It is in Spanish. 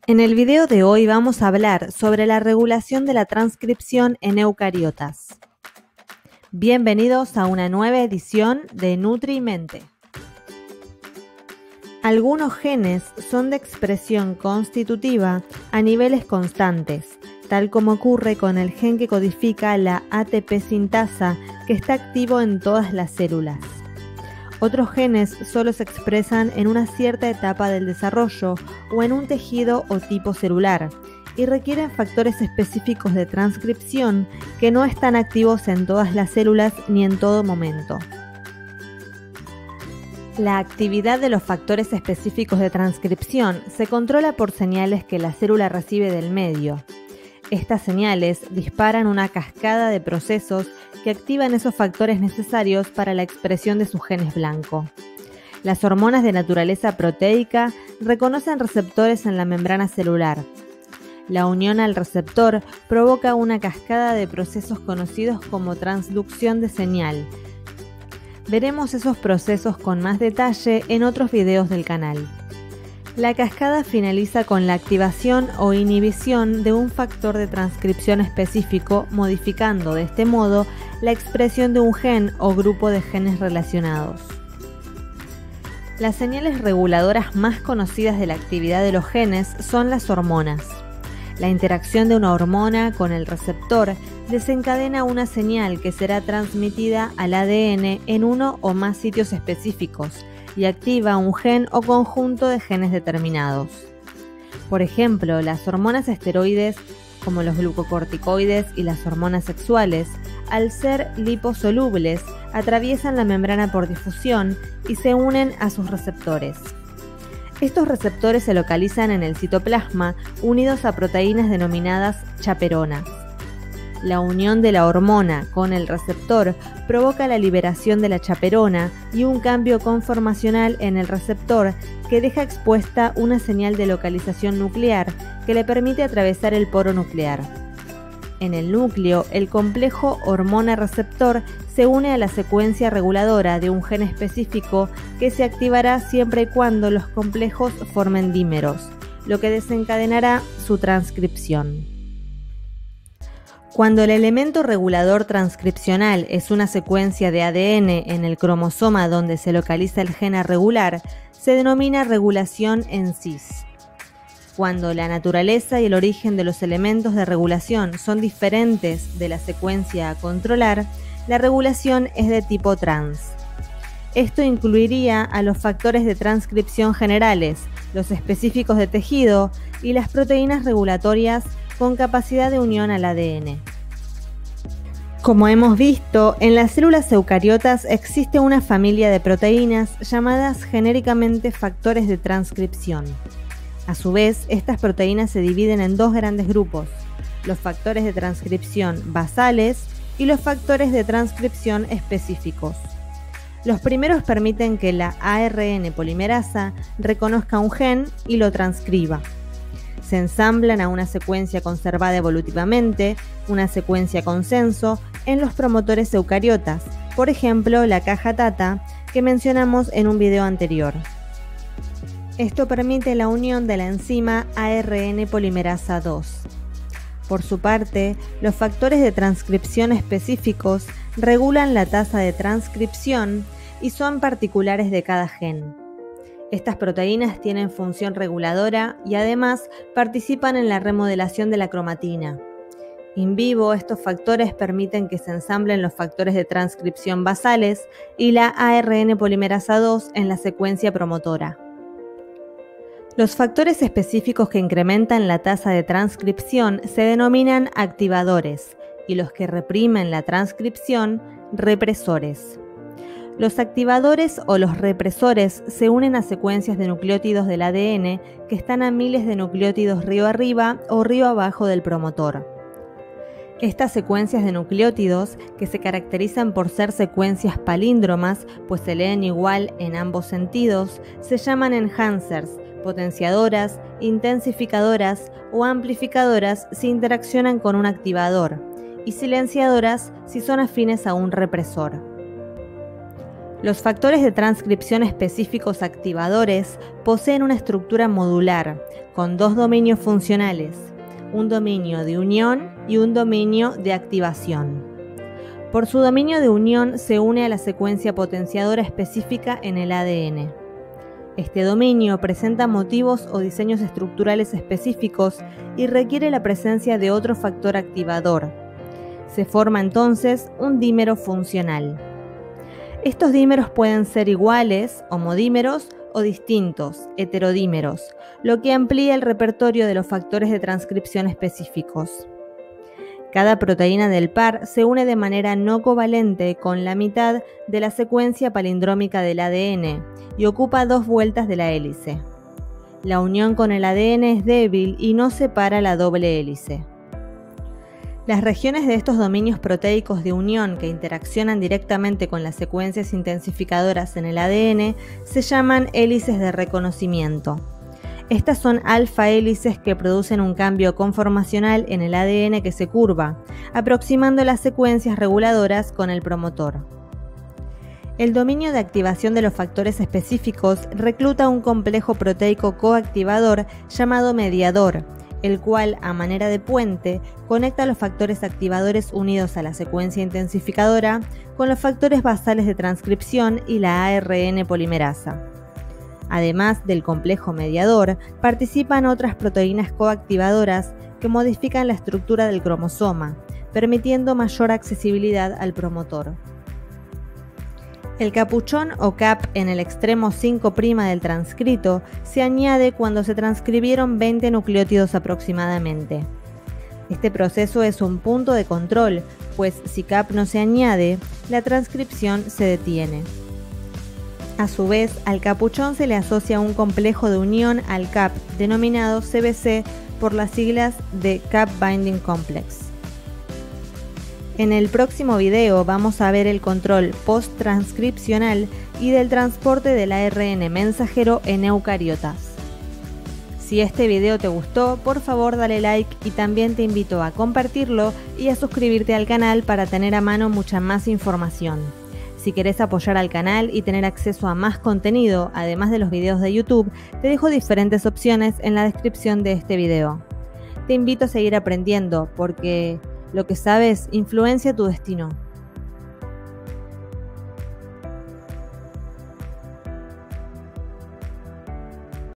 En el video de hoy vamos a hablar sobre la regulación de la transcripción en eucariotas. Bienvenidos a una nueva edición de NutriMente. Algunos genes son de expresión constitutiva a niveles constantes, tal como ocurre con el gen que codifica la ATP sintasa, que está activo en todas las células. Otros genes solo se expresan en una cierta etapa del desarrollo o en un tejido o tipo celular y requieren factores específicos de transcripción que no están activos en todas las células ni en todo momento. La actividad de los factores específicos de transcripción se controla por señales que la célula recibe del medio. Estas señales disparan una cascada de procesos que activan esos factores necesarios para la expresión de sus genes blanco. Las hormonas de naturaleza proteica reconocen receptores en la membrana celular. La unión al receptor provoca una cascada de procesos conocidos como transducción de señal. Veremos esos procesos con más detalle en otros videos del canal. La cascada finaliza con la activación o inhibición de un factor de transcripción específico, modificando de este modo la expresión de un gen o grupo de genes relacionados. Las señales reguladoras más conocidas de la actividad de los genes son las hormonas. La interacción de una hormona con el receptor desencadena una señal que será transmitida al ADN en uno o más sitios específicos y activa un gen o conjunto de genes determinados. Por ejemplo, las hormonas esteroides, como los glucocorticoides y las hormonas sexuales, al ser liposolubles, atraviesan la membrana por difusión y se unen a sus receptores. Estos receptores se localizan en el citoplasma, unidos a proteínas denominadas chaperonas. La unión de la hormona con el receptor provoca la liberación de la chaperona y un cambio conformacional en el receptor que deja expuesta una señal de localización nuclear que le permite atravesar el poro nuclear. En el núcleo, el complejo hormona-receptor se une a la secuencia reguladora de un gen específico que se activará siempre y cuando los complejos formen dímeros, lo que desencadenará su transcripción. Cuando el elemento regulador transcripcional es una secuencia de ADN en el cromosoma donde se localiza el gen a regular, se denomina regulación en cis. Cuando la naturaleza y el origen de los elementos de regulación son diferentes de la secuencia a controlar, la regulación es de tipo trans. Esto incluiría a los factores de transcripción generales, los específicos de tejido y las proteínas regulatorias con capacidad de unión al ADN. Como hemos visto, en las células eucariotas existe una familia de proteínas llamadas genéricamente factores de transcripción. A su vez, estas proteínas se dividen en dos grandes grupos, los factores de transcripción basales y los factores de transcripción específicos. Los primeros permiten que la ARN polimerasa reconozca un gen y lo transcriba. Se ensamblan a una secuencia conservada evolutivamente, una secuencia consenso, en los promotores eucariotas, por ejemplo la caja Tata que mencionamos en un video anterior. Esto permite la unión de la enzima ARN polimerasa 2. Por su parte, los factores de transcripción específicos regulan la tasa de transcripción y son particulares de cada gen. Estas proteínas tienen función reguladora y además participan en la remodelación de la cromatina. In vivo, estos factores permiten que se ensamblen los factores de transcripción basales y la ARN polimerasa 2 en la secuencia promotora. Los factores específicos que incrementan la tasa de transcripción se denominan activadores y los que reprimen la transcripción, represores. Los activadores o los represores se unen a secuencias de nucleótidos del ADN que están a miles de nucleótidos río arriba o río abajo del promotor. Estas secuencias de nucleótidos, que se caracterizan por ser secuencias palíndromas, pues se leen igual en ambos sentidos, se llaman enhancers, potenciadoras, intensificadoras o amplificadoras si interaccionan con un activador, y silenciadoras si son afines a un represor. Los factores de transcripción específicos activadores poseen una estructura modular, con dos dominios funcionales, un dominio de unión y un dominio de activación. Por su dominio de unión se une a la secuencia potenciadora específica en el ADN. Este dominio presenta motivos o diseños estructurales específicos y requiere la presencia de otro factor activador. Se forma entonces un dímero funcional. Estos dímeros pueden ser iguales, homodímeros, o distintos, heterodímeros, lo que amplía el repertorio de los factores de transcripción específicos. Cada proteína del par se une de manera no covalente con la mitad de la secuencia palindrómica del ADN y ocupa 2 vueltas de la hélice. La unión con el ADN es débil y no separa la doble hélice. Las regiones de estos dominios proteicos de unión que interaccionan directamente con las secuencias intensificadoras en el ADN se llaman hélices de reconocimiento. Estas son alfa hélices que producen un cambio conformacional en el ADN que se curva, aproximando las secuencias reguladoras con el promotor. El dominio de activación de los factores específicos recluta un complejo proteico coactivador llamado mediador, el cual, a manera de puente, conecta los factores activadores unidos a la secuencia intensificadora con los factores basales de transcripción y la ARN polimerasa. Además del complejo mediador, participan otras proteínas coactivadoras que modifican la estructura del cromosoma, permitiendo mayor accesibilidad al promotor. El capuchón o cap en el extremo 5' del transcrito se añade cuando se transcribieron 20 nucleótidos aproximadamente. Este proceso es un punto de control, pues si cap no se añade, la transcripción se detiene. A su vez, al capuchón se le asocia un complejo de unión al cap denominado CBC por las siglas de Cap Binding Complex. En el próximo video vamos a ver el control post-transcripcional y del transporte del ARN mensajero en eucariotas. Si este video te gustó, por favor dale like y también te invito a compartirlo y a suscribirte al canal para tener a mano mucha más información. Si querés apoyar al canal y tener acceso a más contenido, además de los videos de YouTube, te dejo diferentes opciones en la descripción de este video. Te invito a seguir aprendiendo porque lo que sabes influencia tu destino.